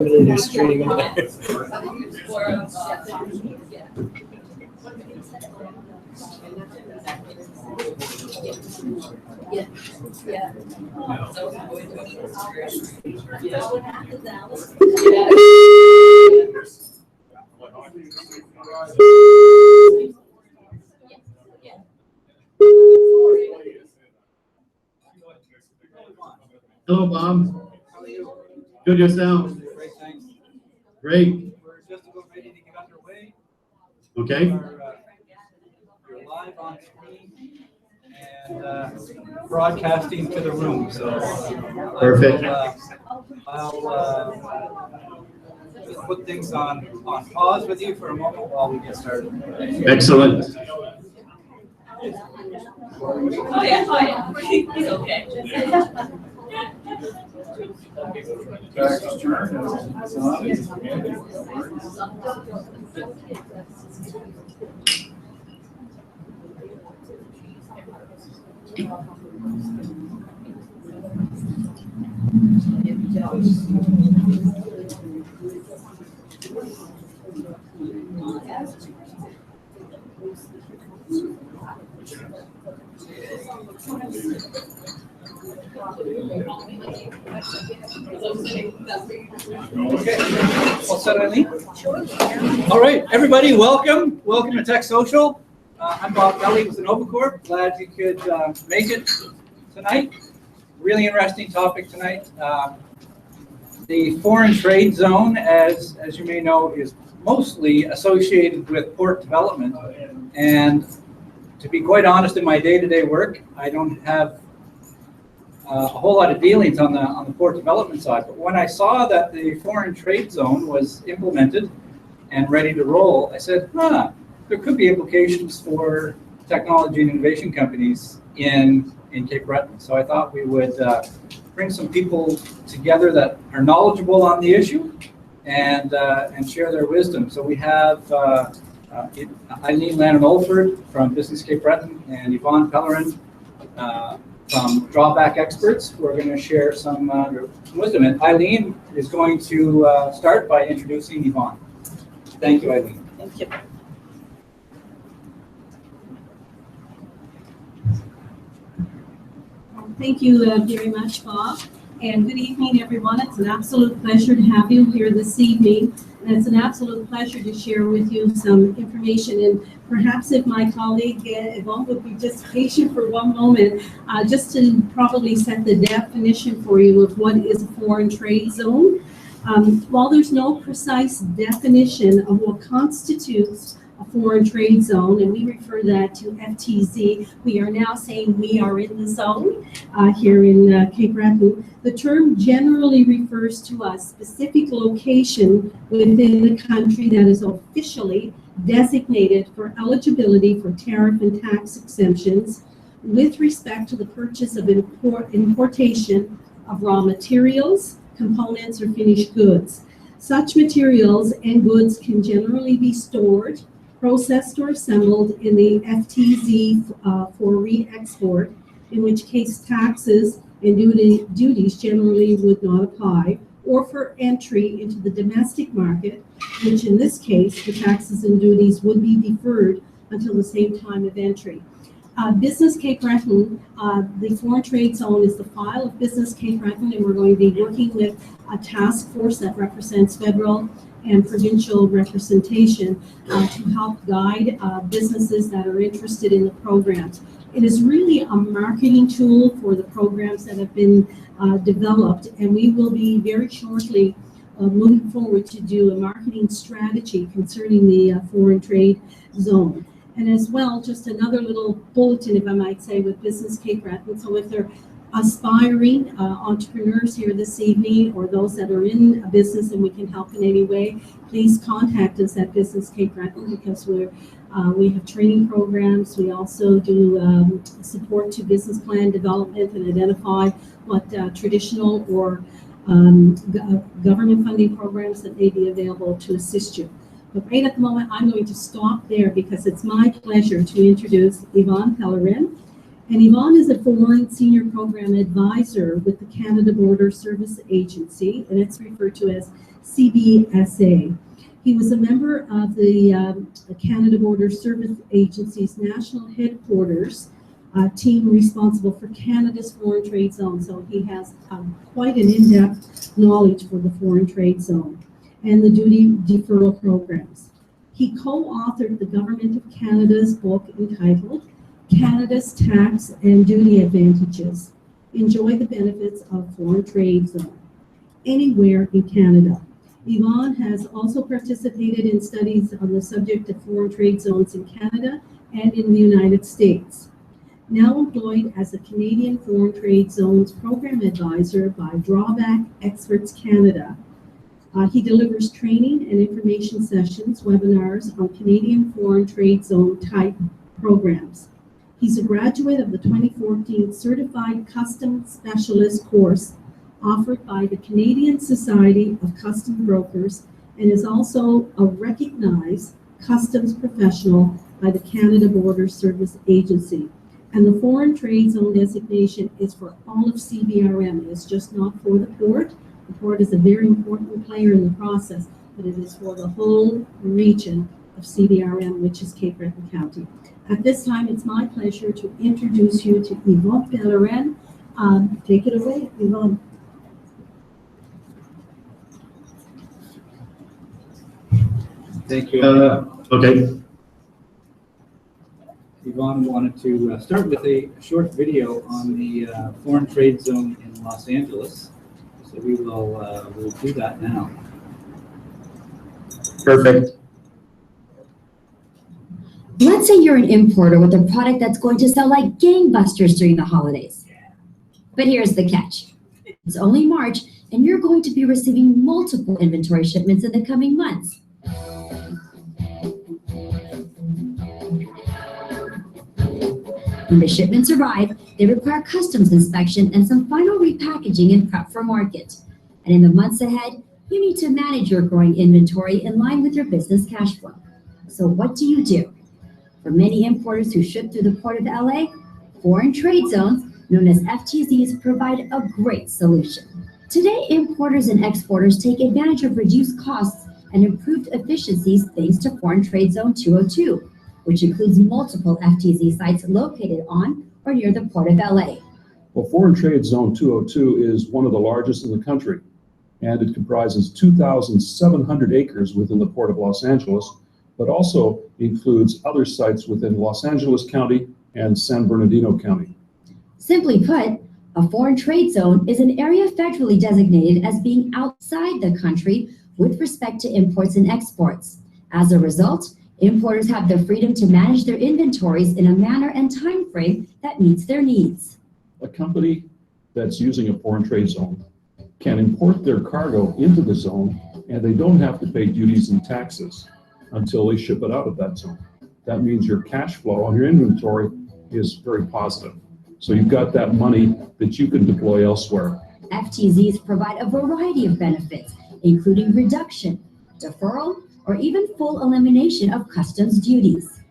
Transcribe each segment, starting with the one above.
Simulator stream. Hello, Bob. How are you? Good yourself? Great, thanks. Great. We're just about ready to get underway. Okay. You're live on screen and broadcasting to the room. So Perfect. I'll just put things on pause with you for a moment while we get started. Excellent. Oh yeah. He's okay. Okay, all set, Eileen? All right, everybody, welcome. Welcome to TecSocial. I'm Bob Kelly with Novacorp. Glad you could make it tonight. Really interesting topic tonight. The foreign trade zone, as you may know, is mostly associated with port development. And to be quite honest, in my day-to-day work, I don't have a whole lot of dealings on the port development side. But when I saw that the foreign trade zone was implemented and ready to roll, I said, there could be implications for technology and innovation companies in Cape Breton. So I thought we would bring some people together that are knowledgeable on the issue and share their wisdom. So we have Eileen Lannon-Oldford from Business Cape Breton and Yvon Pellerin from Drawback experts who are going to share some wisdom. And Eileen is going to start by introducing Yvon. Thank you, Eileen. Thank you. Thank you very much, Bob. And good evening, everyone. It's an absolute pleasure to have you here this evening. And it's an absolute pleasure to share with you some information. And perhaps if my colleague Yvon would be just patient for one moment, just to probably set the definition for you of what is a foreign trade zone. While there's no precise definition of what constitutes a foreign trade zone, and we refer that to Ftz. We are now saying we are in the zone here in Cape Breton. The term generally refers to a specific location within the country that is officially designated for eligibility for tariff and tax exemptions with respect to the purchase of importation of raw materials, components, or finished goods. Such materials and goods can generally be stored, processed or assembled in the Ftz for re-export, in which case taxes and duties generally would not apply, or for entry into the domestic market, which in this case the taxes and duties would be deferred until the same time of entry. Business Cape Breton, the foreign trade zone is the file of Business Cape Breton, and we're going to be working with a task force that represents federal and provincial representation to help guide businesses that are interested in the programs. It is really a marketing tool for the programs that have been developed, and we will be very shortly moving forward to do a marketing strategy concerning the foreign trade zone. And as well, just another little bulletin, if I might say, with Business Cape Breton. So if they're aspiring entrepreneurs here this evening, or those that are in a business and we can help in any way, please contact us at Business Cape Breton, because we have training programs. We also do support to business plan development and identify what traditional or government funding programs that may be available to assist you. But right at the moment, I'm going to stop there because it's my pleasure to introduce Yvon Pellerin. And Yvon is a foreign senior program advisor with the Canada Border Service Agency, and it's referred to as CBSA. He was a member of the Canada Border Service Agency's national headquarters team responsible for Canada's foreign trade zone. So he has quite an in-depth knowledge for the foreign trade zone and the duty deferral programs. He co-authored the Government of Canada's book entitled Canada's Tax and Duty Advantages. Enjoy the benefits of foreign trade zone anywhere in Canada. Yvon has also participated in studies on the subject of foreign trade zones in Canada and in the United States. Now employed as a Canadian Foreign Trade Zones Program Advisor by Drawback Experts Canada. He delivers training and information sessions, webinars on Canadian Foreign Trade Zone type programs. He's a graduate of the 2014 Certified Customs Specialist course offered by the Canadian Society of Customs Brokers and is also a recognized customs professional by the Canada Border Service Agency. And the foreign trade zone designation is for all of CBRM. It's just not for the port. The port is a very important player in the process, but it is for the whole region of CBRM, which is Cape Breton County. At this time, it's my pleasure to introduce you to Yvon Pellerin. Take it away, Yvon. Thank you. Okay. Yvon wanted to start with a short video on the foreign trade zone in Los Angeles. So we will we'll do that now. Perfect. Let's say you're an importer with a product that's going to sell like gangbusters during the holidays. But here's the catch. It's only March, and you're going to be receiving multiple inventory shipments in the coming months. When the shipments arrive, they require customs inspection and some final repackaging and prep for market. And in the months ahead, you need to manage your growing inventory in line with your business cash flow. So what do? For many importers who ship through the Port of LA, foreign trade zones, known as FTZs, provide a great solution. Today, importers and exporters take advantage of reduced costs and improved efficiencies thanks to Foreign Trade Zone 202, which includes multiple FTZ sites located on or near the Port of LA. Well, Foreign Trade Zone 202 is one of the largest in the country, and it comprises 2,700 acres within the Port of Los Angeles, but also includes other sites within Los Angeles County and San Bernardino County. Simply put, a foreign trade zone is an area federally designated as being outside the country with respect to imports and exports. As a result, importers have the freedom to manage their inventories in a manner and time frame that meets their needs. A company that's using a foreign trade zone can import their cargo into the zone, and they don't have to pay duties and taxes until they ship it out of that zone. That means your cash flow on your inventory is very positive. So you've got that money that you can deploy elsewhere. FTZs provide a variety of benefits, including reduction, deferral, or even full elimination of customs duties.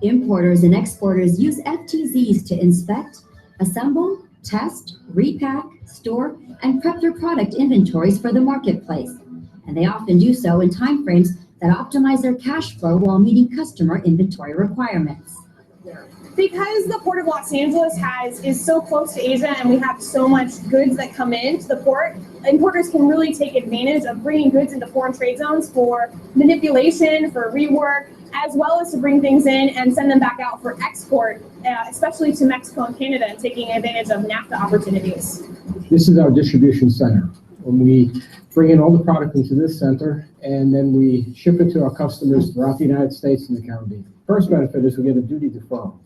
Importers and exporters use FTZs to inspect, assemble, test, repack, store, and prep their product inventories for the marketplace. And they often do so in timeframes that optimize their cash flow while meeting customer inventory requirements. Because the Port of Los Angeles is so close to Asia and we have so much goods that come into the port, importers can really take advantage of bringing goods into foreign trade zones for manipulation, for rework, as well as to bring things in and send them back out for export, especially to Mexico and Canada, and taking advantage of NAFTA opportunities. This is our distribution center. When we bring in all the product into this center, and then we ship it to our customers throughout the United States and the Caribbean. First benefit is we get a duty deferral.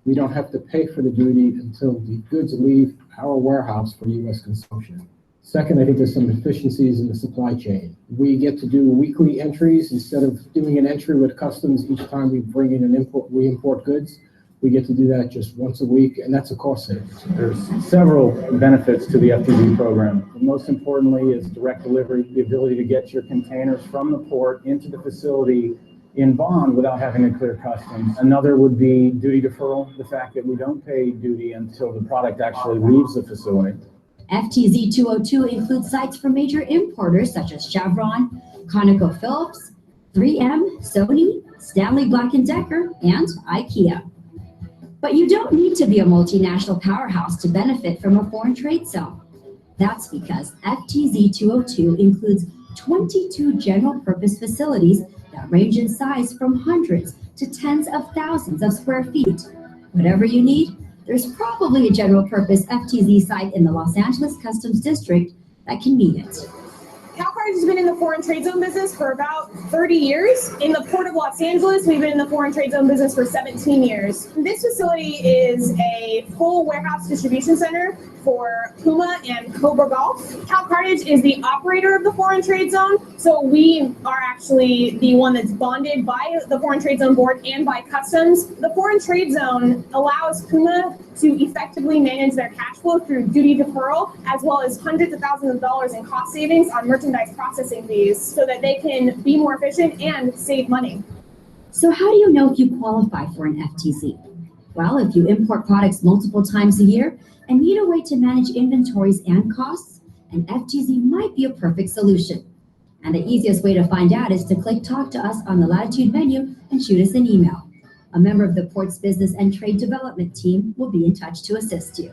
We don't have to pay for the duty until the goods leave our warehouse for U.S. consumption. Second, I think there's some efficiencies in the supply chain. We get to do weekly entries instead of doing an entry with customs each time we bring in we import goods. We get to do that just once a week, and that's a cost savings. There's several benefits to the FTZ program. Most importantly is direct delivery, the ability to get your containers from the port into the facility in bond withoat having to clear customs. Another would be duty deferral, the fact that we don't pay duty until the product actually leaves the facility. FTZ 202 includes sites for major importers such as Chevron, ConocoPhillips, 3M, Sony, Stanley Black & Decker, and IKEA. But you don't need to be a multinational powerhouse to benefit from a foreign trade zone. That's because FTZ 202 includes 22 general purpose facilities that range in size from hundreds to tens of thousands of square feet. Whatever you need, there's probably a general purpose FTZ site in the Los Angeles Customs District that can meet it. CalCartage has been in the foreign trade zone business for about 30 years. In the Port of Los Angeles, we've been in the foreign trade zone business for 17 years. This facility is a full warehouse distribution center for Puma and Cobra Golf. CalCartage is the operator of the foreign trade zone, so we are actually the one that's bonded by the Foreign Trade Zone Board and by Customs. The foreign trade zone allows Puma to effectively manage their cash flow through duty deferral, as well as hundreds of thousands of dollars in cost savings on merchandise processing fees so that they can be more efficient and save money. So how do you know if you qualify for an FTZ? Well, if you import products multiple times a year and need a way to manage inventories and costs, an FTZ might be a perfect solution. And the easiest way to find out is to click Talk to Us on the Latitude menu and shoot us an email. A member of the Port's Business and Trade Development team will be in touch to assist you.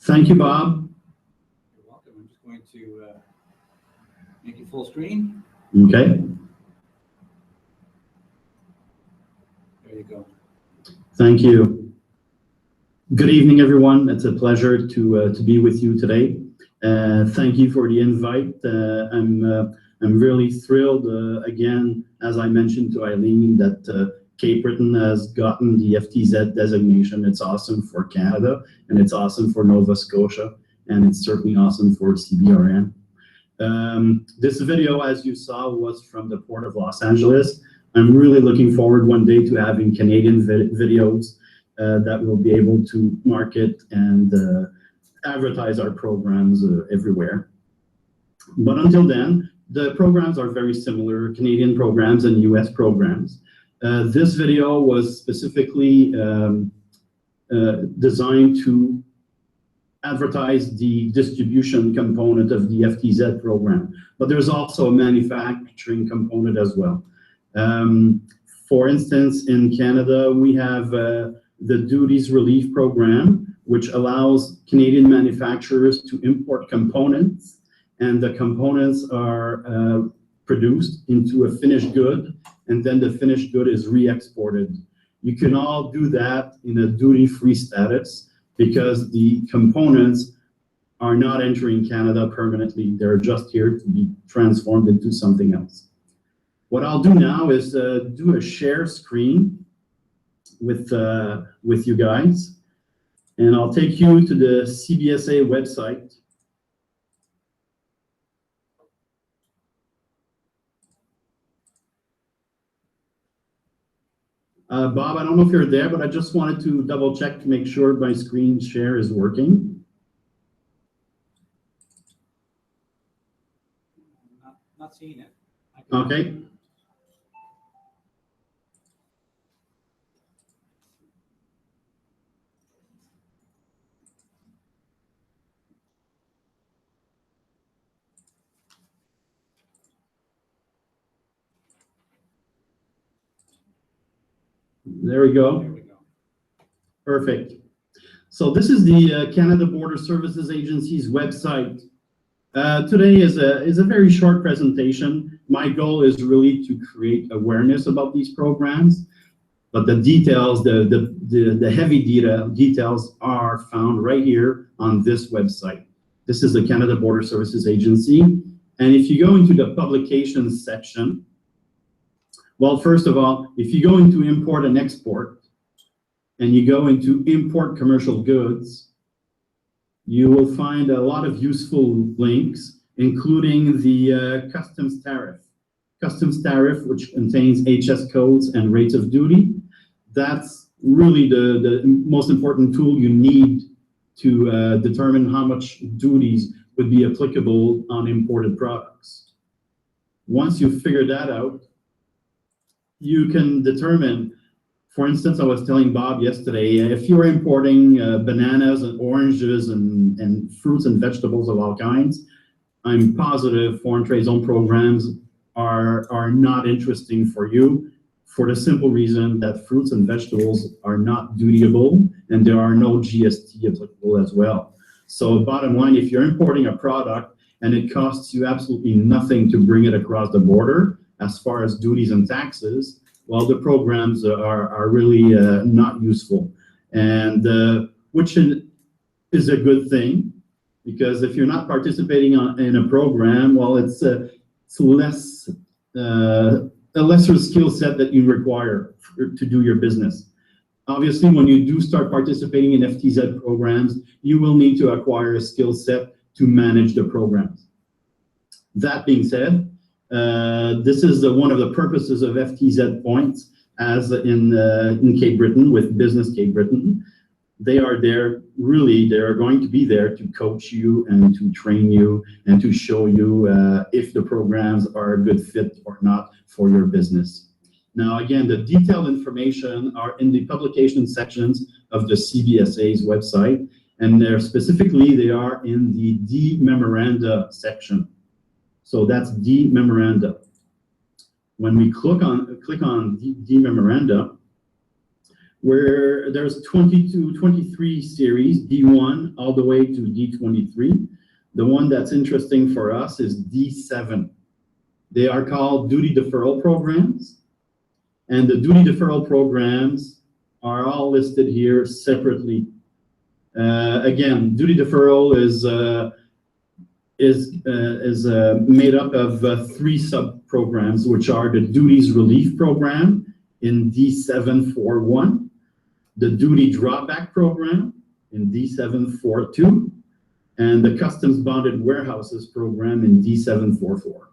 Thank you, Bob. You're welcome. I'm just going to make it full screen. Okay. There you go. Thank you. Good evening, everyone. It's a pleasure to be with you today. Thank you for the invite. I'm really thrilled, again, as I mentioned to Eileen, that Cape Breton has gotten the FTZ designation. It's awesome for Canada, and it's awesome for Nova Scotia, and it's certainly awesome for CBRN. This video, as you saw, was from the Port of Los Angeles. I'm really looking forward one day to having Canadian videos that will be able to market and advertise our programs everywhere. But until then, the programs are very similar, Canadian programs and US programs. This video was specifically designed to advertise the distribution component of the FTZ program, but there's also a manufacturing component as well. For instance, in Canada, we have the Duties Relief Program, which allows Canadian manufacturers to import components, and the components are produced into a finished good, and then the finished good is re-exported. You can all do that in a duty-free status because the components are not entering Canada permanently. They're just here to be transformed into something else. What I'll do now is do a share screen with you guys, and I'll take you to the CBSA website. Bob, I don't know if you're there, but I just wanted to double check to make sure my screen share is working. Not seeing it. Okay. There we go. There we go. Perfect. So this is the Canada Border Services Agency's website. Today is a very short presentation. My goal is really to create awareness about these programs, but the details, the heavy details are found right here on this website. This is the Canada Border Services Agency. And if you go into the publications section, well, first of all, if you go into import and export, and you go into import commercial goods, you will find a lot of useful links, including the customs tariff. Customs tariff, which contains HS codes and rates of duty. That's really the most important tool you need to determine how much duties would be applicable on imported products. Once you figure that out, you can determine, for instance, I was telling Bob yesterday, if you're importing bananas and oranges and fruits and vegetables of all kinds, I'm positive foreign trade zone programs are not interesting for you, for the simple reason that fruits and vegetables are not dutiable and there are no GST applicable as well. So bottom line, if you're importing a product and it costs you absolutely nothing to bring it across the border as far as duties and taxes, well, the programs are really not useful. And which is a good thing, because if you're not participating in a program, well, it's less a lesser skill set that you require to do your business. Obviously, when you do start participating in FTZ programs, you will need to acquire a skill set to manage the programs. That being said, this is one of the purposes of FTZ points, as in Cape Breton, with Business Cape Breton. They are there, really, they are going to be there to coach you and to train you and to show you if the programs are a good fit or not for your business. Now, again, the detailed information are in the publication sections of the CBSA's website, and specifically they are in the D memoranda section. So that's D memoranda. When we click on D memoranda, where there's 23 series, D1 all the way to D23. The one that's interesting for us is D7. They are called duty deferral programs. And the duty deferral programs are all listed here separately. Again, duty deferral is made up of 3 sub-programs, which are the duties relief program in D741, the duty drawback program in D742, and the customs bonded warehouses program in D744.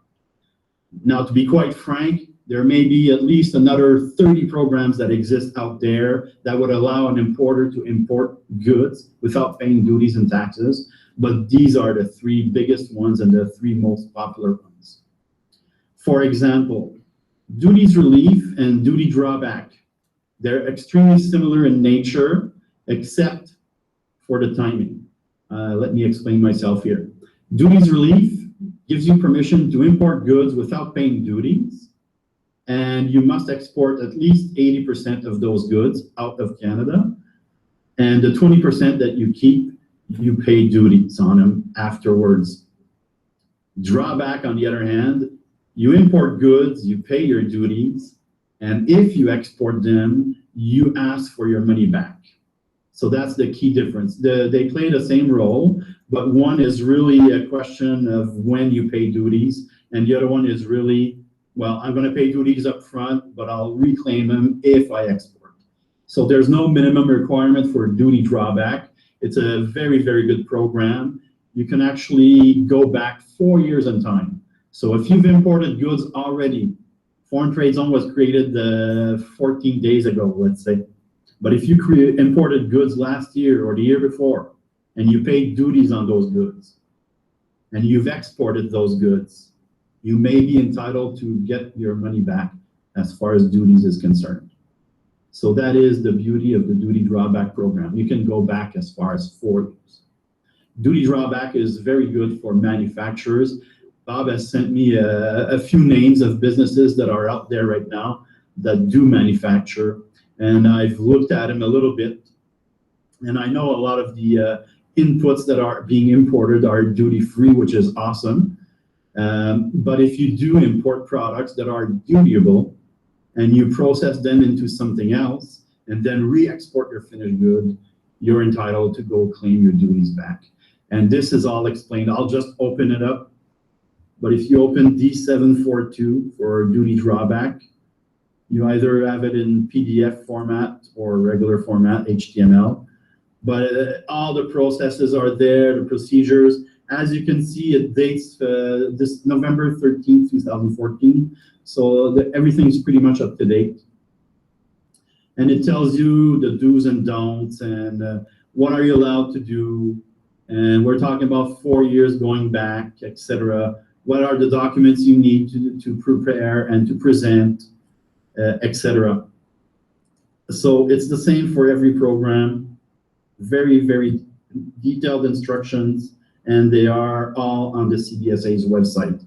Now, to be quite frank, there may be at least another 30 programs that exist out there that would allow an importer to import goods without paying duties and taxes, but these are the 3 biggest ones and the 3 most popular ones. For example, duties relief and duty drawback. They're extremely similar in nature, except for the timing. Let me explain myself here. Duties relief gives you permission to import goods without paying duties, and you must export at least 80% of those goods out of Canada, and the 20% that you keep, you pay duties on them afterwards. Drawback, on the other hand, you import goods, you pay your duties, and if you export them, you ask for your money back. So that's the key difference. They play the same role, but one is really a question of when you pay duties, and the other one is really, well, I'm going to pay duties up front, but I'll reclaim them if I export. So there's no minimum requirement for duty drawback. It's a very, very good program. You can actually go back 4 years in time. So if you've imported goods already, foreign trade zone was created 14 days ago, let's say. But if you imported goods last year or the year before, and you paid duties on those goods, and you've exported those goods, you may be entitled to get your money back as far as duties is concerned. So that is the beauty of the duty drawback program. You can go back as far as 4 years. Duty drawback is very good for manufacturers. Bob has sent me a few names of businesses that are out there right now that do manufacture, and I've looked at them a little bit, and I know a lot of the inputs that are being imported are duty-free, which is awesome. But if you do import products that are dutiable and you process them into something else and then re-export your finished good, you're entitled to go claim your duties back. And this is all explained. I'll just open it up. But if you open D742 for duty drawback, you either have it in PDF format or regular format, HTML. But all the processes are there, the procedures. As you can see, it dates this November 13th, 2014. So everything's pretty much up to date. And it tells you the do's and don'ts and what are you allowed to do And we're talking about 4 years going back, etc. What are the documents you need to prepare and to present, etc. So it's the same for every program. Very, very detailed instructions, and they are all on the CBSA's website.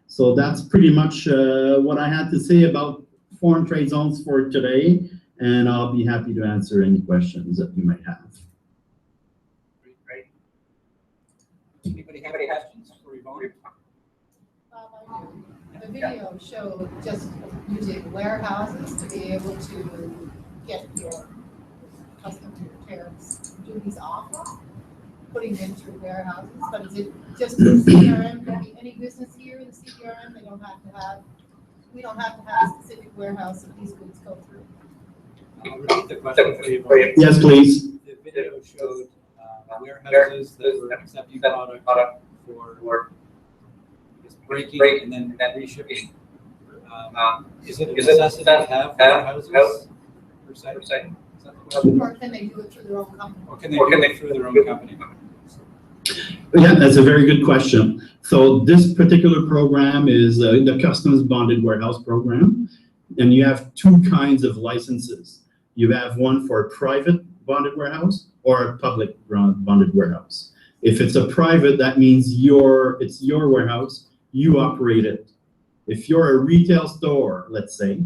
So that's pretty much what I had to say about foreign trade zones for today, and I'll be happy to answer any questions that you might have. Great. Anybody have any questions for Yvon? The video showed just using warehouses to be able to get your custom tariffs duties off of, putting them through warehouses, but is it just the CRM, can be any business here in the CRM, we don't have to have a specific warehouse that these goods go through? I'll repeat the question for you. Yes, please. The video showed warehouses that were accepting product for just breaking and then reshipping. Is it a necessity to have warehouses per se? Is that the question? Or can they do it through their own company? Or can they do it through their own company? Yeah, that's a very good question. So this particular program is the Customs Bonded Warehouse Program, and you have two kinds of licenses. You have one for a private bonded warehouse or a public bonded warehouse. If it's a private, that means it's your warehouse, you operate it. If you're a retail store, let's say,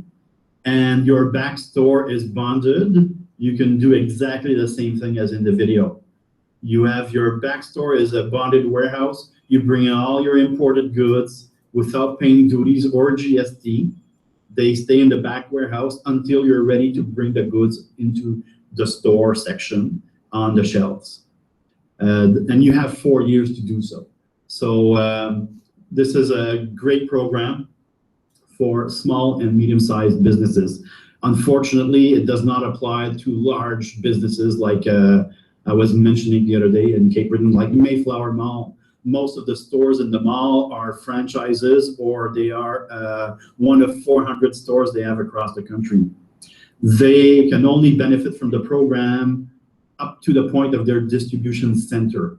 and your back store is bonded, you can do exactly the same thing as in the video. You have your back store is a bonded warehouse. You bring in all your imported goods without paying duties or GST. They stay in the back warehouse until you're ready to bring the goods into the store section on the shelves. And you have 4 years to do so. So this is a great program for small and medium-sized businesses. Unfortunately, it does not apply to large businesses like I was mentioning the other day in Cape Breton, like Mayflower Mall. Most of the stores in the mall are franchises, or they are one of 400 stores they have across the country. They can only benefit from the program up to the point of their distribution center.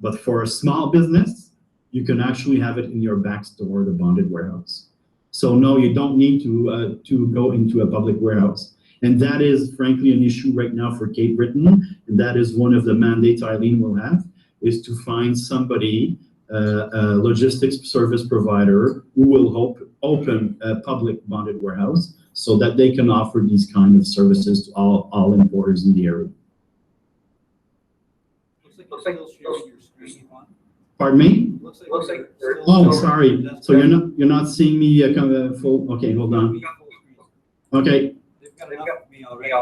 But for a small business, you can actually have it in your back store, the bonded warehouse. So no, you don't need to go into a public warehouse. And that is frankly an issue right now for Cape Breton. And that is one of the mandates Eileen will have, is to find somebody, a logistics service provider, who will open a public bonded warehouse so that they can offer these kind of services to all importers in the area. Looks like you're still sharing your screen, Yvon. Pardon me? Looks like Oh, sorry. So you're not seeing me kind of full. Okay, hold on. Okay. They've got enough of me already.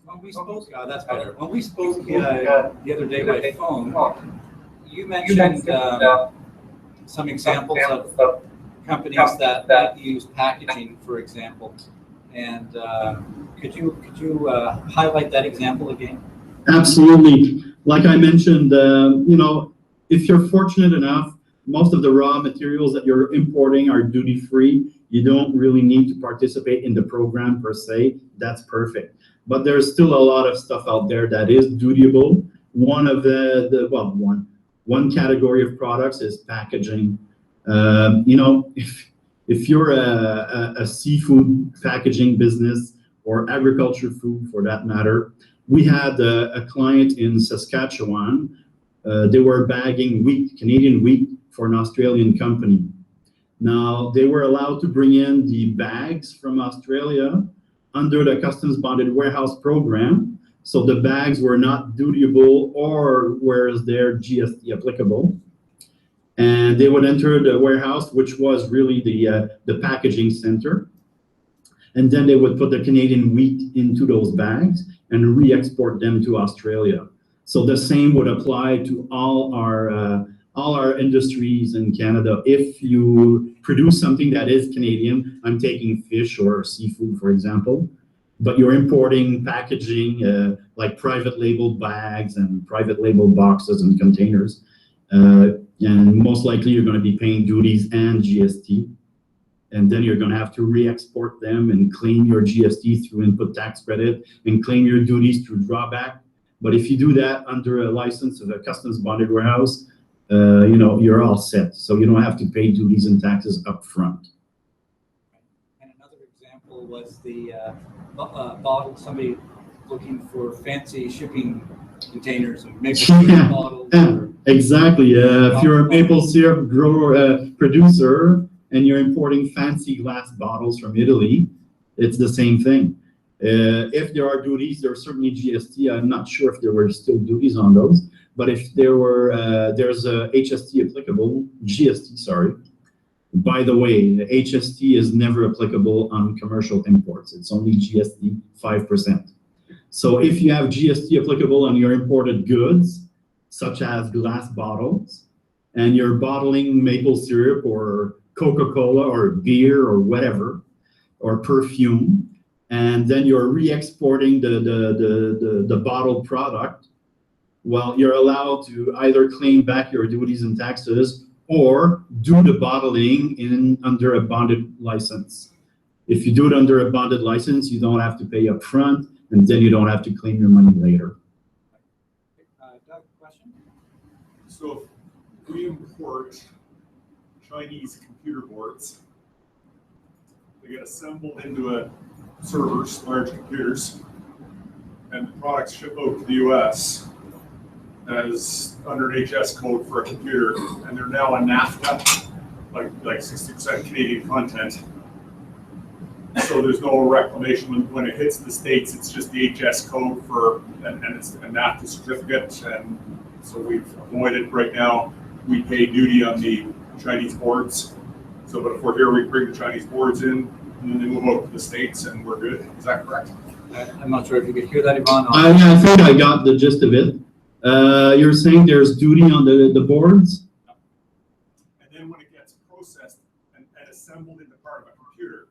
When we spoke, that's better. When we spoke the other day by phone, you mentioned some examples of companies that might use packaging, for example. And could you highlight that example again? Absolutely. Like I mentioned, if you're fortunate enough, most of the raw materials that you're importing are duty-free. You don't really need to participate in the program per se. That's perfect. But there's still a lot of stuff out there that is dutiable. One of one category of products is packaging. If you're a seafood packaging business or agriculture food for that matter, we had a client in Saskatchewan. They were bagging wheat, Canadian wheat, for an Australian company. Now, they were allowed to bring in the bags from Australia under the Customs Bonded Warehouse Program. So the bags were not dutiable, or whereas their GST applicable. And they would enter the warehouse, which was really the packaging center. And then they would put the Canadian wheat into those bags and re-export them to Australia. So the same would apply to all our industries in Canada. If you produce something that is Canadian, I'm taking fish or seafood, for example, but you're importing packaging like private label bags and private label boxes and containers, and most likely you're going to be paying duties and GST. and then you're going to have to re-export them and claim your GST through input tax credit and claim your duties through drawback. But if you do that under a license of a customs bonded warehouse, you're all set. So you don't have to pay duties and taxes up front. And another example was the bottle, somebody looking for fancy shipping containers and maple syrup bottles. Yeah, exactly. If you're a maple syrup grower, producer, and you're importing fancy glass bottles from Italy, it's the same thing. If there are duties, there are certainly GST. I'm not sure if there were still duties on those, but if there were, there's a HST applicable, GST, sorry. By the way, the HST is never applicable on commercial imports. It's only GST 5%. So if you have GST applicable on your imported goods, such as glass bottles, and you're bottling maple syrup or Coca-Cola or beer or whatever, or perfume, and then you're re-exporting the bottled product, well, you're allowed to either claim back your duties and taxes or do the bottling under a bonded license. If you do it under a bonded license, you don't have to pay up front, and then you don't have to claim your money later. Doug, question? So if we import Chinese computer boards, they get assembled into servers, large computers, and the products ship out to the US as under an HS code for a computer, and they're now a NAFTA, like 60% Canadian content. So there's no reclamation when it hits the States. It's just the HS code and it's a NAFTA certificate, and so we've avoided right now. We pay duty on the Chinese boards. So, but if we're here, we bring the Chinese boards in, and then they move out to the States, and we're good. Is that correct? I'm not sure if you could hear that, Yvon. I think I got the gist of it. You're saying there's duty on the boards? And then when it gets processed and assembled into part of a computer.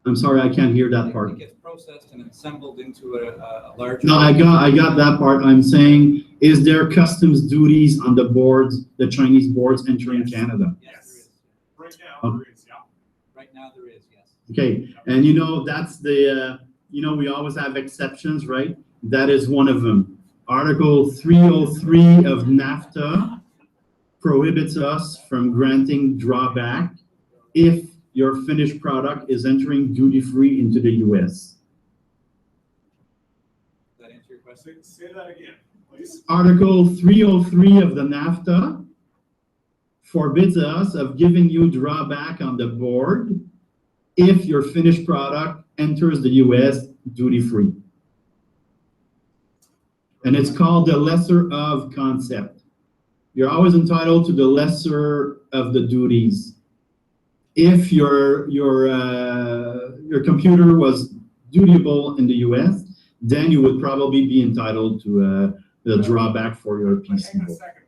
I'm sorry, I can't hear that part. It gets processed and assembled into a large. No, I got that part. I'm saying, is there customs duties on the boards, the Chinese boards entering Canada? Yes, Right now, there is, yeah. Right now there is, yes. Okay, and that's the, we always have exceptions, right? That is one of them. Article 303 of NAFTA prohibits us from granting drawback if your finished product is entering duty-free into the US. Does that answer your question? Say that again, please. Article 303 of the NAFTA forbids us of giving you drawback on the board if your finished product enters the US duty-free. And it's called the lesser of concept. You're always entitled to the lesser of the duties. If your computer was dutiable in the US, then you would probably be entitled to the drawback for your PC. Hang on a second.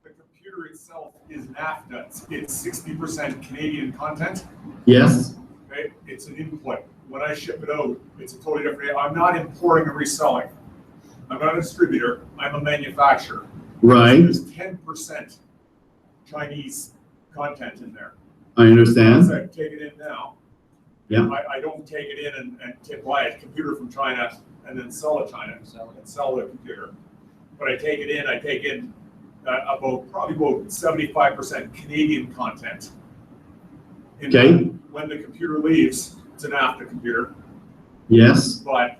The computer itself is NAFTA. It's 60% Canadian content. Yes. Okay, it's an input. When I ship it out, it's a totally different. I'm not importing and reselling. I'm not a distributor. I'm a manufacturer. Right. So there's 10% Chinese content in there. I understand. Once I take it in now, Yeah. I don't take it in and buy a computer from China and then sell it China and sell the computer. But I take it in, probably about 75% Canadian content. Okay. When the computer leaves, it's an NAFTA computer. Yes. But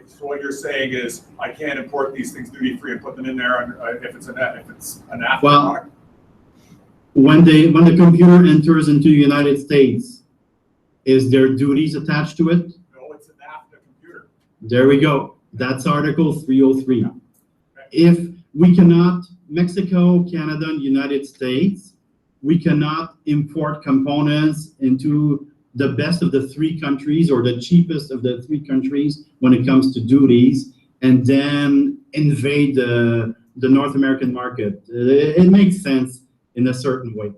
so what you're saying is I can't import these things duty free and put them in there if it's a NAFTA product. When the computer enters into the United States, is there duties attached to it? No, it's a NAFTA computer. There we go. That's Article 303. Okay. If we cannot, Mexico, Canada, and United States, we cannot import components into the best of the three countries or the cheapest of the three countries when it comes to duties, and then invade the North American market. It makes sense in a certain way.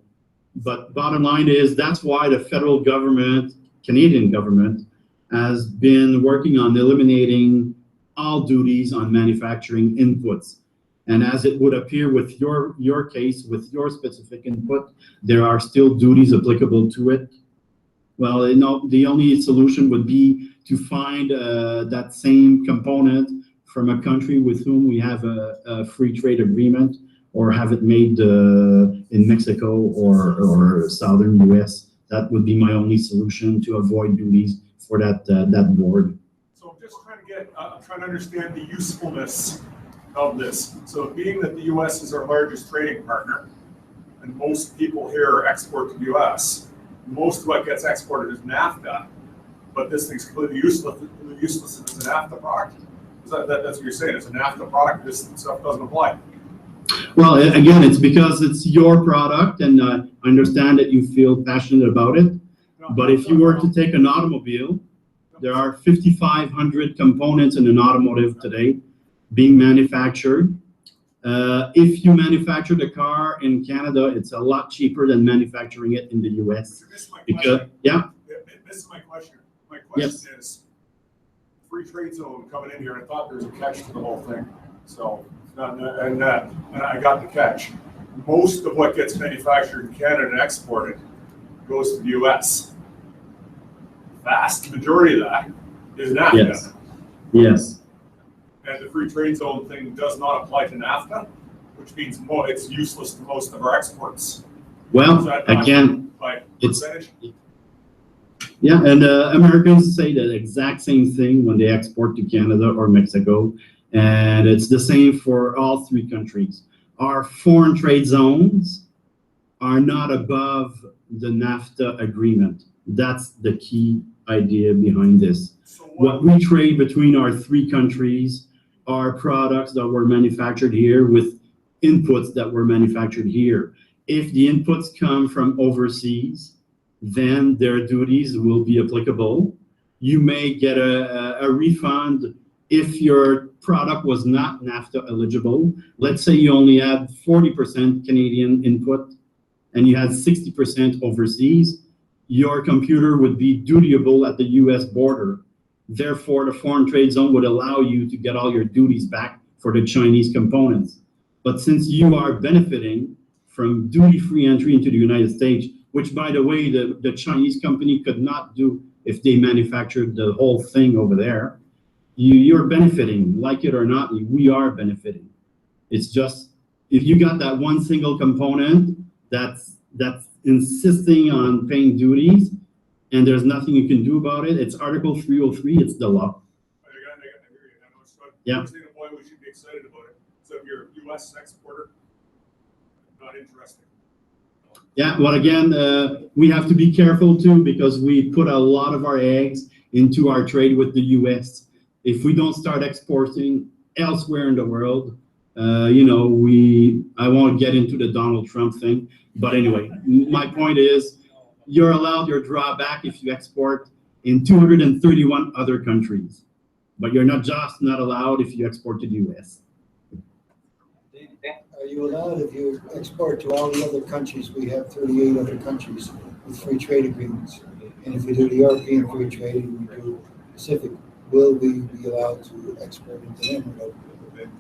But bottom line is that's why the federal government, Canadian government, has been working on eliminating all duties on manufacturing inputs. And as it would appear with your case, with your specific input, there are still duties applicable to it. Well, the only solution would be to find that same component from a country with whom we have a free trade agreement, or have it made in Mexico or southern US. That would be my only solution to avoid duties for that board. So I'm just trying to understand the usefulness of this. So being that the US is our largest trading partner, and most people here export to the US, most of what gets exported is NAFTA, but this thing's completely useless as an NAFTA product. That's what you're saying, it's a NAFTA product, this stuff doesn't apply. Well, again, it's because it's your product, and I understand that you feel passionate about it. But if you were to take an automobile, there are 5,500 components in an automotive today being manufactured. If you manufacture the car in Canada, it's a lot cheaper than manufacturing it in the US. Because, yeah. This is my question. My question is, free trade zone coming in here, I thought there was a catch to the whole thing. So, and I got the catch. Most of what gets manufactured in Canada and exported goes to the US. Vast majority of that is NAFTA. Yes. Yes. And the free trade zone thing does not apply to NAFTA, which means it's useless to most of our exports. Well, again, it's yeah, and Americans say the exact same thing when they export to Canada or Mexico, and it's the same for all three countries. Our foreign trade zones are not above the NAFTA agreement. That's the key idea behind this. So what we trade between our three countries are products that were manufactured here with inputs that were manufactured here. If the inputs come from overseas, then their duties will be applicable. You may get a refund if your product was not NAFTA eligible. Let's say you only had 40% Canadian input and you had 60% overseas, your computer would be dutiable at the US border. Therefore, the foreign trade zone would allow you to get all your duties back for the Chinese components. But since you are benefiting from duty-free entry into the United States, which, by the way, the Chinese company could not do if they manufactured the whole thing over there, you're benefiting, like it or not, we are benefiting. It's just, if you got that one single component that's insisting on paying duties, and there's nothing you can do about it, it's Article 303, it's the law. I hear you. I know it's not, yeah. Why we should be excited about it. So if you're a US exporter, not interesting. Yeah, well, again, we have to be careful too, because we put a lot of our eggs into our trade with the US. If we don't start exporting elsewhere in the world, I won't get into the Donald Trump thing, but anyway, my point is, you're allowed your drawback if you export in 231 other countries, but you're not allowed if you export to the US. Are you allowed if you export to all the other countries? We have 38 other countries with free trade agreements. And if we do the European free trade and we do Pacific, will we be allowed to export into them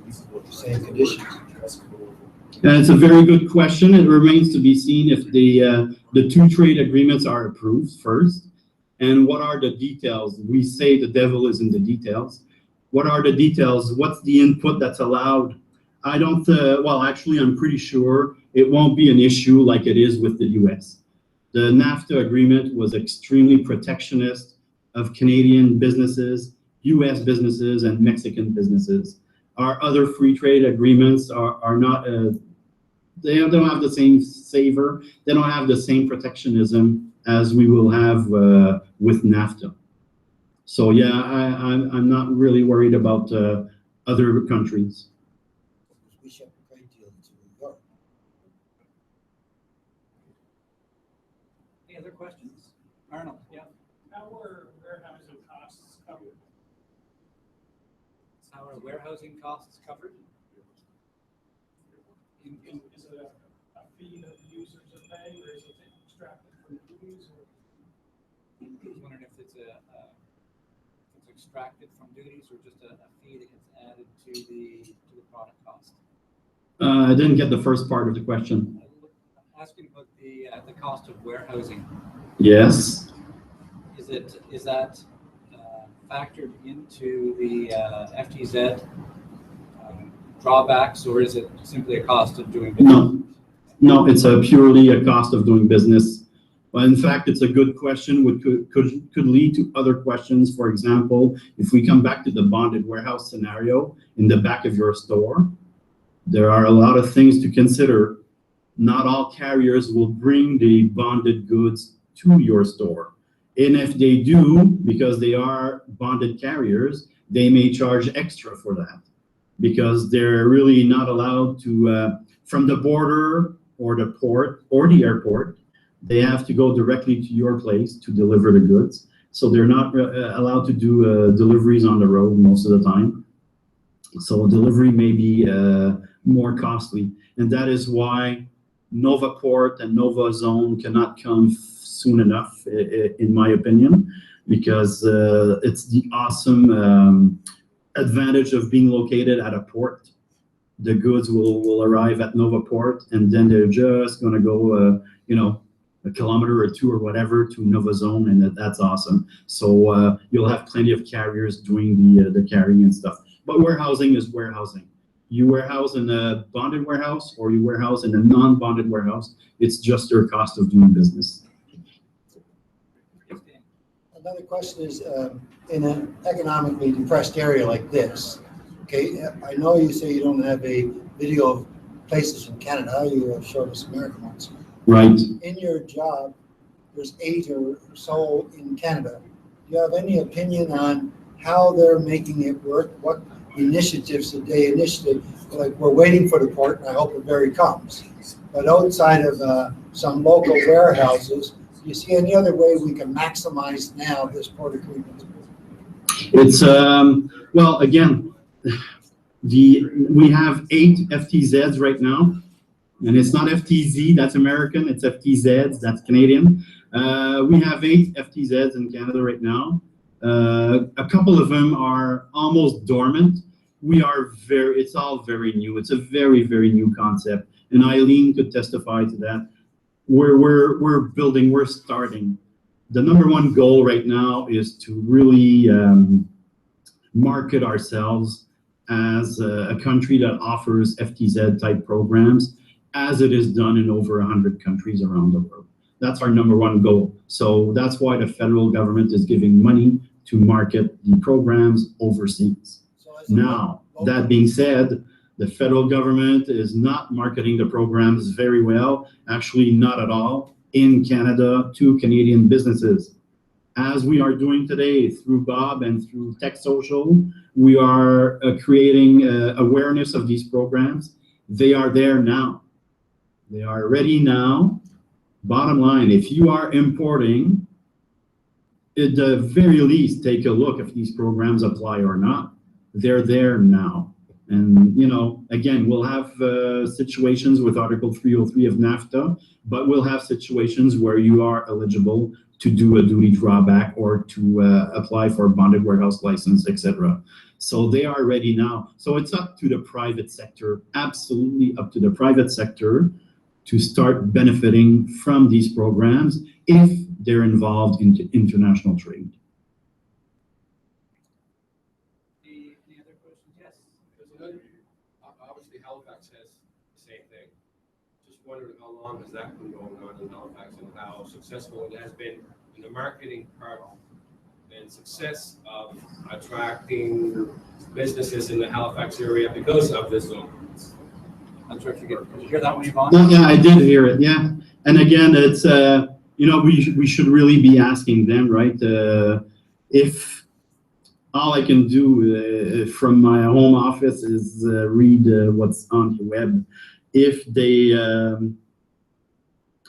with the same conditions? And it's a very good question. It remains to be seen if the two trade agreements are approved first. And what are the details? We say the devil is in the details. What are the details? What's the input that's allowed? I don't, well, actually, I'm pretty sure it won't be an issue like it is with the US. The NAFTA agreement was extremely protectionist of Canadian businesses, US businesses, and Mexican businesses. Our other free trade agreements are not, they don't have the same savor, they don't have the same protectionism as we will have with NAFTA. So yeah, I'm not really worried about other countries. We ship a great deal to New York. Any other questions? Arnold, yeah. How are warehousing costs covered? How are warehousing costs covered? Is it a fee that the users are paying, or is it extracted from duties? I was wondering if it's extracted from duties or just a fee that gets added to the product cost. I didn't get the first part of the question. Asking about the cost of warehousing. Yes. Is that factored into the FTZ drawbacks, or is it simply a cost of doing business? No, it's purely a cost of doing business. Well, in fact, it's a good question, which could lead to other questions. For example, if we come back to the bonded warehouse scenario in the back of your store, there are a lot of things to consider. Not all carriers will bring the bonded goods to your store. And if they do, because they are bonded carriers, they may charge extra for that, because they're really not allowed to, from the border or the port or the airport, they have to go directly to your place to deliver the goods. So they're not allowed to do deliveries on the road most of the time. So delivery may be more costly. And that is why Nova Port and Nova Zone cannot come soon enough, in my opinion, because it's the awesome advantage of being located at a port. The goods will arrive at Nova Port, and then they're just going to go, a kilometer or two or whatever to Nova Zone, and that's awesome. So you'll have plenty of carriers doing the carrying and stuff. But warehousing is warehousing. You warehouse in a bonded warehouse or you warehouse in a non-bonded warehouse, it's just your cost of doing business. Another question is, in an economically depressed area like this, okay, I know you say you don't have a video of places in Canada, you have showed us American ones. Right. In your job, there's 8 or so in Canada. Do you have any opinion on how they're making it work? What initiatives did they initiate? Like, we're waiting for the port, and I hope it very comes. But outside of some local warehouses, do you see any other way we can maximize now this port agreement? It's, well, again, we have 8 FTZs right now, and it's not FTZ, that's American, it's FTZs, that's Canadian. We have 8 FTZs in Canada right now. A couple of them are almost dormant. It's all very new. It's a very, very new concept. And Eileen could testify to that. We're building, we're starting. The number one goal right now is to really market ourselves as a country that offers FTZ type programs, as it is done in over 100 countries around the world. That's our number one goal. So that's why the federal government is giving money to market the programs overseas. Now, that being said, the federal government is not marketing the programs very well, actually not at all, in Canada to Canadian businesses. As we are doing today through Bob and through TecSocial, we are creating awareness of these programs. They are there now. They are ready now. Bottom line, if you are importing, at the very least, take a look if these programs apply or not. They're there now. And, again, we'll have situations with Article 303 of NAFTA, but we'll have situations where you are eligible to do a duty drawback or to apply for a bonded warehouse license, etc. So they are ready now. So it's up to the private sector, absolutely up to the private sector, to start benefiting from these programs if they're involved in international trade. Any other questions? Yes. Obviously, Halifax has the same thing. Just wondering how long has that been going on in Halifax and how successful it has been in the marketing part and success of attracting businesses in the Halifax area because of this zone. I'm sure if you did you hear that one, Yvon? No, yeah, I did hear it. Yeah, and again, it's we should really be asking them, right? If all I can do from my home office is read what's on the web. If they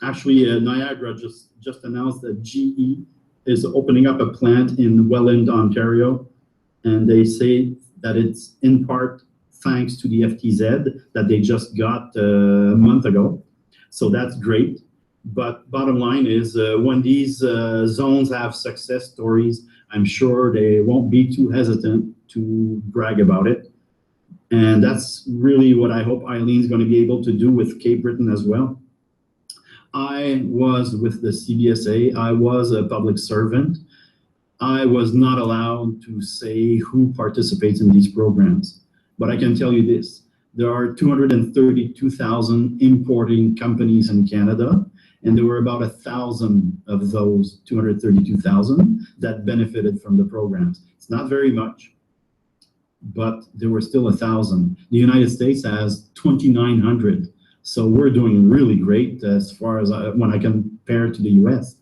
actually Niagara just announced that GE is opening up a plant in Welland, Ontario, and they say that it's in part thanks to the FTZ that they just got a month ago. So that's great. But bottom line is when these zones have success stories, I'm sure they won't be too hesitant to brag about it. And that's really what I hope Eileen's going to be able to do with Cape Breton as well. I was with the CBSA. I was a public servant. I was not allowed to say who participates in these programs. But I can tell you this. There are 232,000 importing companies in Canada, and there were about 1,000 of those 232,000 that benefited from the programs. It's not very much, but there were still 1,000. The United States has 2,900. So we're doing really great as far as when I compare it to the US.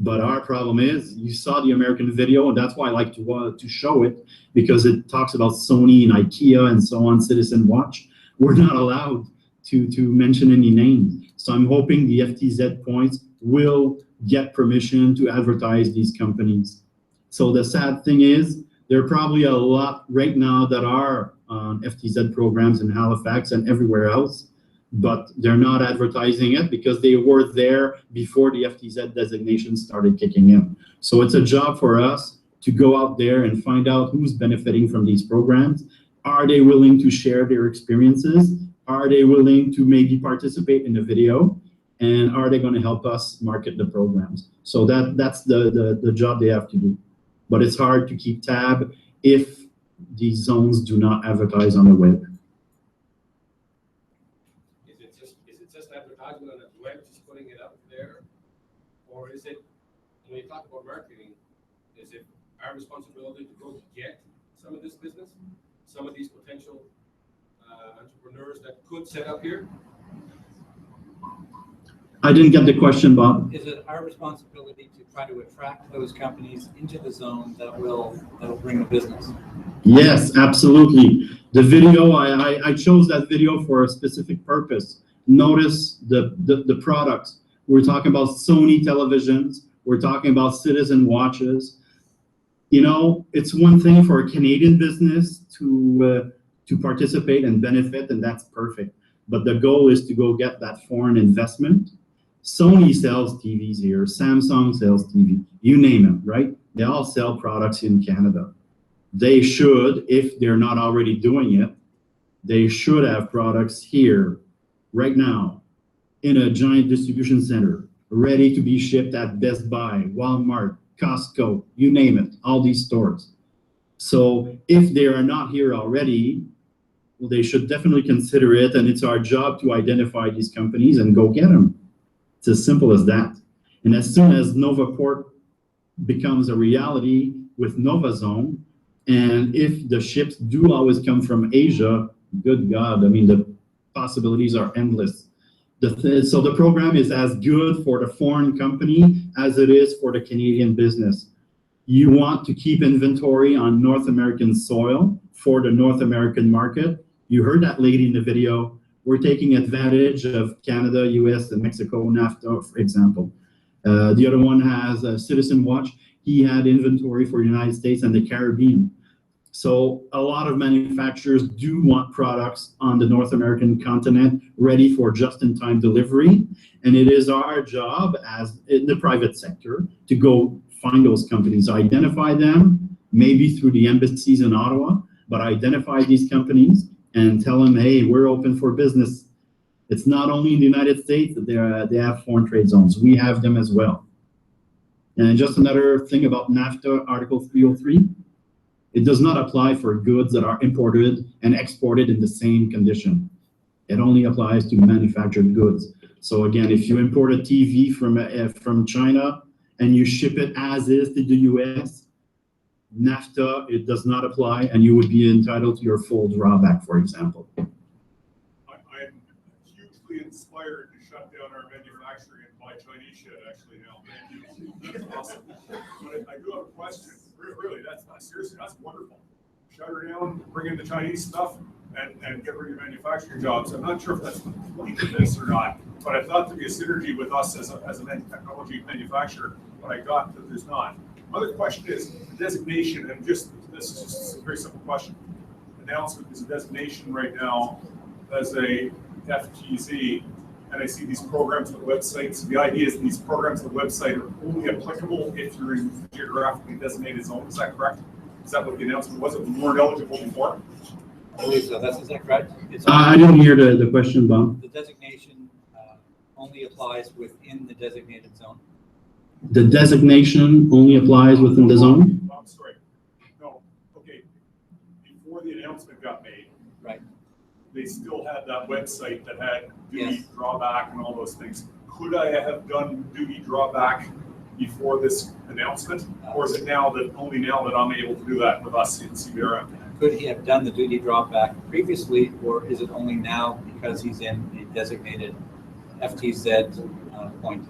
But our problem is, you saw the American video, and that's why I like to show it, because it talks about Sony and IKEA and so on, Citizen Watch. We're not allowed to mention any names. So I'm hoping the FTZ points will get permission to advertise these companies. So the sad thing is, there are probably a lot right now that are on FTZ programs in Halifax and everywhere else, but they're not advertising it because they were there before the FTZ designation started kicking in. So it's a job for us to go out there and find out who's benefiting from these programs. Are they willing to share their experiences? Are they willing to maybe participate in the video? And are they going to help us market the programs? So that's the job they have to do. But it's hard to keep tab if these zones do not advertise on the web. Is it just advertisement on the web, just putting it up there? Or is it, when you talk about marketing, is it our responsibility to go get some of this business? Some of these potential entrepreneurs that could set up here? I didn't get the question, Bob. Is it our responsibility to try to attract those companies into the zone that will bring the business? Yes, absolutely. The video, I chose that video for a specific purpose. Notice the products. We're talking about Sony televisions. We're talking about Citizen watches. You know, it's one thing for a Canadian business to participate and benefit, and that's perfect. But the goal is to go get that foreign investment. Sony sells TVs here, Samsung sells TV, you name it, right? They all sell products in Canada. They should, if they're not already doing it, they should have products here right now in a giant distribution center, ready to be shipped at Best Buy, Walmart, Costco, you name it, all these stores. So if they are not here already, well, they should definitely consider it, and it's our job to identify these companies and go get them. It's as simple as that. And as soon as Novaport becomes a reality with NovaZone, and if the ships do always come from Asia, good God, I mean, the possibilities are endless. So the program is as good for the foreign company as it is for the Canadian business. You want to keep inventory on North American soil for the North American market. You heard that lady in the video. We're taking advantage of Canada, US, and Mexico, NAFTA, for example. The other one has a Citizen Watch. He had inventory for the United States and the Caribbean. So a lot of manufacturers do want products on the North American continent ready for just-in-time delivery. And it is our job as in the private sector to go find those companies, identify them, maybe through the embassies in Ottawa, but identify these companies and tell them, hey, we're open for business. It's not only in the United States that they have foreign trade zones. We have them as well. And just another thing about NAFTA Article 303, it does not apply for goods that are imported and exported in the same condition. It only applies to manufactured goods. So again, if you import a TV from China and you ship it as is to the US, NAFTA, it does not apply, and you would be entitled to your full drawback, for example. I'm hugely inspired to shut down our manufacturing and buy Chinese shit actually now. Thank you. That's awesome. But I do have a question. Really, that's not seriously, that's wonderful. Shut her down, bring in the Chinese stuff, and get rid of manufacturing jobs. I'm not sure if that's the point of this or not, but I thought there'd be a synergy with us as a technology manufacturer, but I got that there's not. Other question is the designation, and this is just a very simple question. Announcement is a designation right now as a FTZ, and I see these programs on the website. So the idea is these programs on the website are only applicable if you're in geographically designated zone. Is that correct? Is that what the announcement was? It was more eligible before? I believe so. Is that correct? It's I didn't hear the question, Bob. the designation only applies within the designated zone. The designation only applies within the zone? I'm sorry. No, okay. Before the announcement got made. Right. They still had that website that had duty Yes. drawback and all those things. Could I have done duty drawback before this announcement? Or is it only now that I'm able to do that with us in Sierra? Could he have done the duty drawback previously, or is it only now because he's in a designated FTZ point?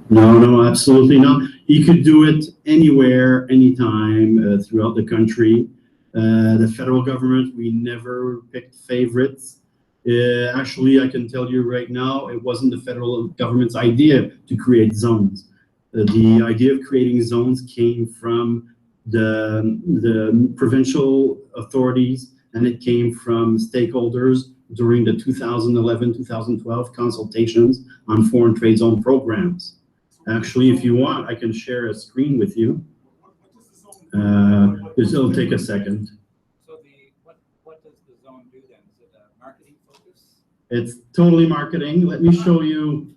No, absolutely not. He could do it anywhere, anytime, throughout the country. The federal government, we never picked favorites. Actually, I can tell you right now, it wasn't the federal government's idea to create zones. The idea of creating zones came from the provincial authorities, and it came from stakeholders during the 2011-2012 consultations on foreign trade zone programs. Actually, if you want, I can share a screen with you. It'll take a second. So what does the zone do then? Is it a marketing focus? It's totally marketing. Let me show you.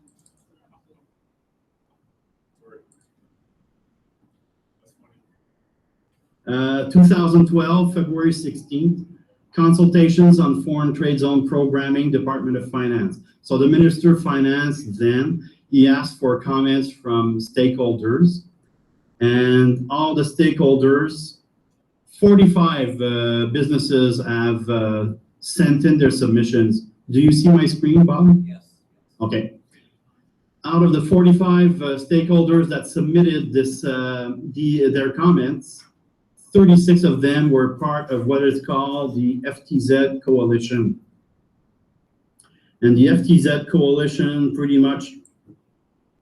2012, February 16th, Consultations on Foreign Trade Zone Programming, Department of Finance. So the Minister of Finance then, he asked for comments from stakeholders, and all the stakeholders, 45 businesses have sent in their submissions. Do you see my screen, Bob? Yes. Okay. Out of the 45 stakeholders that submitted this, their comments, 36 of them were part of what is called the Ftz Coalition. And the Ftz Coalition pretty much,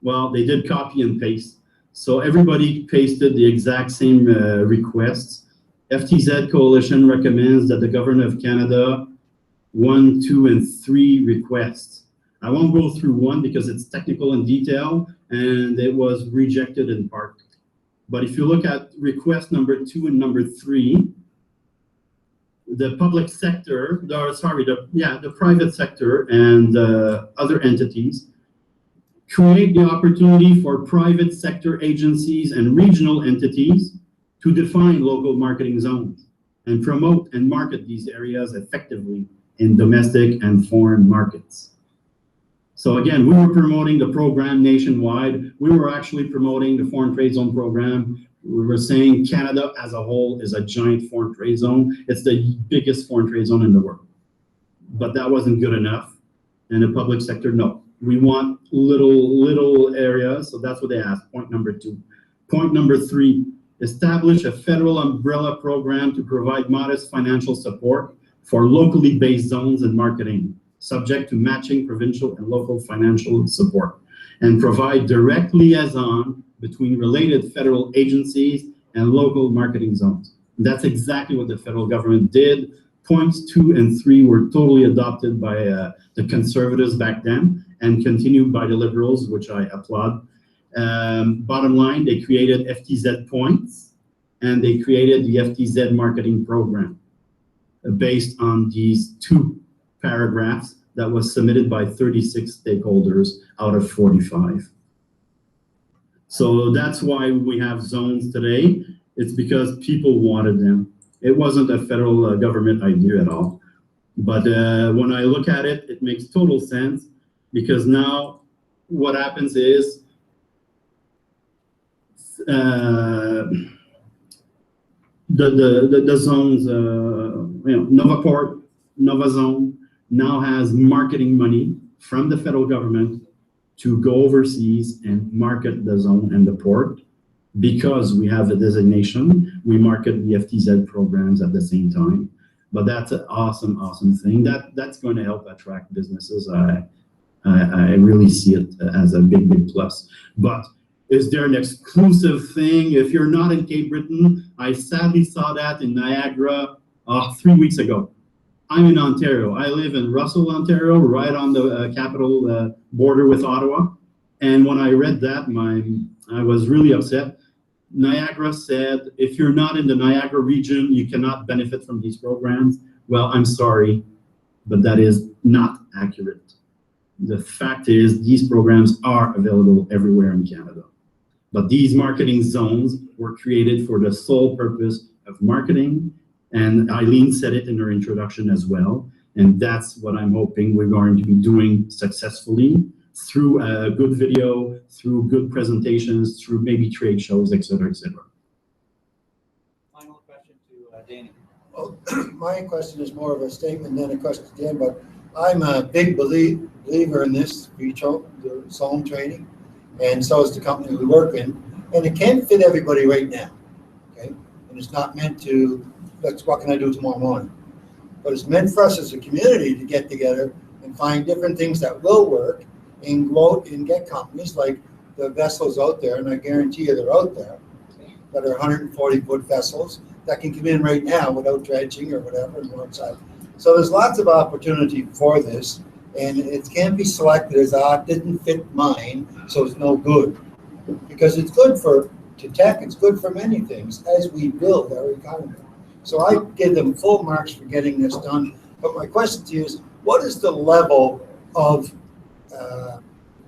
well, they did copy and paste. So everybody pasted the exact same requests. Ftz Coalition recommends that the Government of Canada 1, 2, and 3 requests. I won't go through one because it's technical in detail and it was rejected in part. But if you look at request number 2 and number 3, the public sector, the private sector and other entities create the opportunity for private sector agencies and regional entities to define local marketing zones and promote and market these areas effectively in domestic and foreign markets. So again, we were promoting the program nationwide. We were actually promoting the foreign trade zone program. We were saying Canada as a whole is a giant foreign trade zone. It's the biggest foreign trade zone in the world. But that wasn't good enough. And the public sector, no. We want little areas. So that's what they asked, point number 2. Point number 3, establish a federal umbrella program to provide modest financial support for locally based zones and marketing, subject to matching provincial and local financial support, and provide direct liaison between related federal agencies and local marketing zones. And that's exactly what the federal government did. Points 2 and 3 were totally adopted by the Conservatives back then and continued by the Liberals, which I applaud. Bottom line, they created FTZ points and they created the FTZ marketing program based on these 2 paragraphs that was submitted by 36 stakeholders out of 45. So that's why we have zones today. It's because people wanted them. It wasn't a federal government idea at all. But when I look at it, it makes total sense because now what happens is the zones, Novaport, Nova Zone now has marketing money from the federal government to go overseas and market the zone and the port. Because we have the designation, we market the FTZ programs at the same time. But that's an awesome, awesome thing. That's going to help attract businesses. I really see it as a big, big plus. But is there an exclusive thing? If you're not in Cape Breton, I sadly saw that in Niagara 3 weeks ago. I'm in Ontario. I live in Russell, Ontario, right on the capital border with Ottawa. And when I read that, I was really upset. Niagara said, if you're not in the Niagara region, you cannot benefit from these programs. Well, I'm sorry, but that is not accurate. The fact is these programs are available everywhere in Canada. But these marketing zones were created for the sole purpose of marketing, and Eileen said it in her introduction as well, and that's what I'm hoping we're going to be doing successfully through a good video, through good presentations, through maybe trade shows, et cetera, et cetera. Final question to Danny. Well, my question is more of a statement than a question to Dan, but I'm a big believer in this zone training, and so is the company we work in, and it can't fit everybody right now, okay? And it's not meant to, what can I do tomorrow morning? But it's meant for us as a community to get together and find different things that will work and go out and get companies like the vessels out there, and I guarantee you they're out there, that are 140-foot vessels that can come in right now without dredging or whatever and go outside. So there's lots of opportunity for this, and it can't be selected as, it didn't fit mine, so it's no good. Because it's good to tech, it's good for many things as we build our economy. So I give them full marks for getting this done. But my question to you is, what is the level of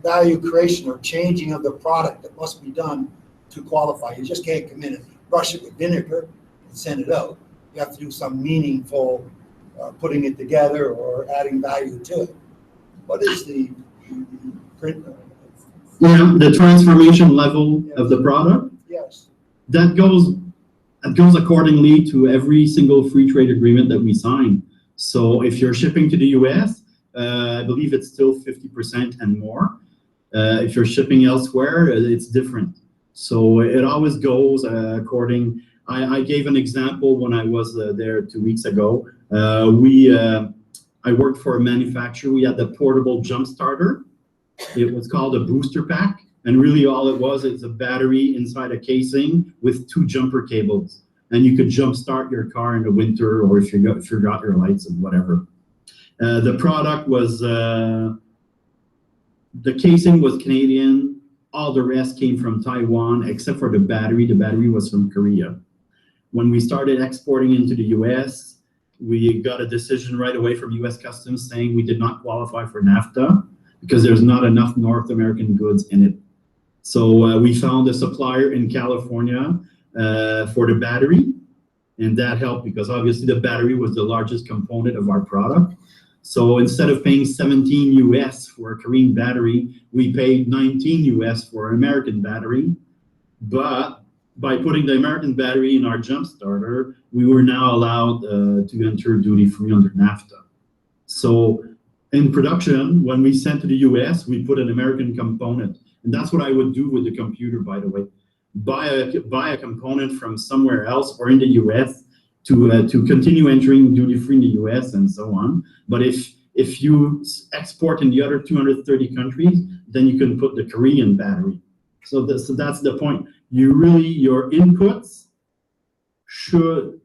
value creation or changing of the product that must be done to qualify? You just can't come in and brush it with vinegar and send it out. You have to do some meaningful putting it together or adding value to it. What is the print? Yeah, the transformation level of the product. Yes. That goes accordingly to every single free trade agreement that we sign. So if you're shipping to the US, I believe it's still 50% and more. If you're shipping elsewhere, it's different. So it always goes according. I gave an example when I was there 2 weeks ago. I worked for a manufacturer. We had the portable jump starter. It was called a booster pack. And really all it was is a battery inside a casing with 2 jumper cables. And you could jump start your car in the winter, or if you forgot your lights and whatever. The product was, the casing was Canadian. All the rest came from Taiwan, except for the battery. The battery was from Korea. When we started exporting into the US, we got a decision right away from US Customs saying we did not qualify for NAFTA because there's not enough North American goods in it. So we found a supplier in California for the battery, and that helped because obviously the battery was the largest component of our product. So instead of paying 17 US for a Korean battery, we paid 19 US for an American battery. But by putting the American battery in our jump starter, we were now allowed to enter duty-free under NAFTA. So in production, when we sent to the US, we put an American component. And that's what I would do with the computer, by the way. Buy a component from somewhere else or in the US to continue entering duty-free in the US and so on. But if you export in the other 230 countries, then you can put the Korean battery. So that's the point. Your inputs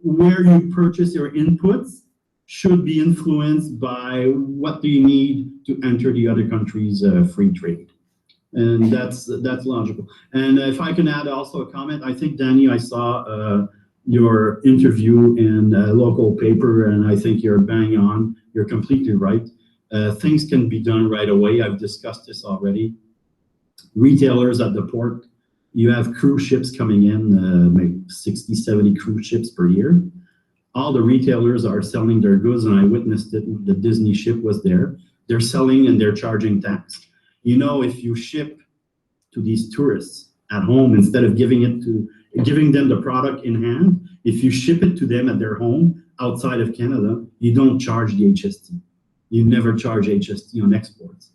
where you purchase your inputs should be influenced by what do you need to enter the other countries' free trade. And that's logical. And if I can add also a comment, I think, Danny, I saw your interview in a local paper, and I think you're bang on. You're completely right. Things can be done right away. I've discussed this already. Retailers at the port, you have cruise ships coming in, maybe 60, 70 cruise ships per year. All the retailers are selling their goods, and I witnessed it. The Disney ship was there. They're selling and they're charging tax. You know, if you ship to these tourists at home, instead of giving them the product in hand, if you ship it to them at their home outside of Canada, you don't charge the HST. You never charge HST on exports.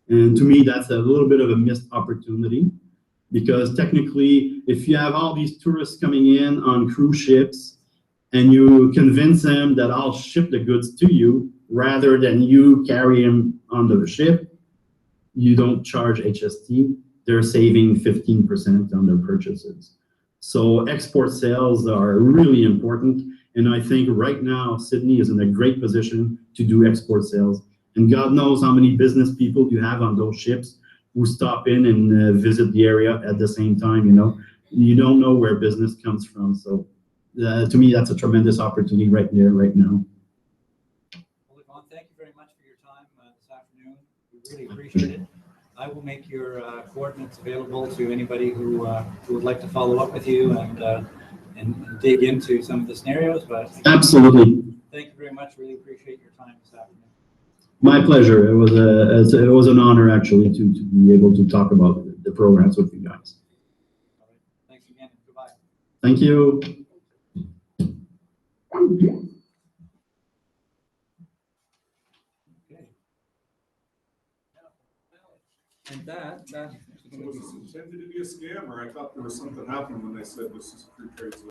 And to me, that's a little bit of a missed opportunity, because technically, if you have all these tourists coming in on cruise ships and you convince them that I'll ship the goods to you rather than you carry them onto the ship, you don't charge HST. They're saving 15% on their purchases. So export sales are really important. And I think right now, Sydney is in a great position to do export sales. And God knows how many business people you have on those ships who stop in and visit the area at the same time. You know, you don't know where business comes from. So to me, that's a tremendous opportunity right there, right now. We really appreciate it. I will make your coordinates available to anybody who would like to follow up with you and dig into some of the scenarios. But Absolutely. thank you very much. Really appreciate your time this afternoon. My pleasure. It was an honor actually to be able to talk about the programs with you guys. All right. Thanks again. Goodbye. Thank you. And that Was this intended to be a scam, or I thought there was something happening when they said this is free trade zone?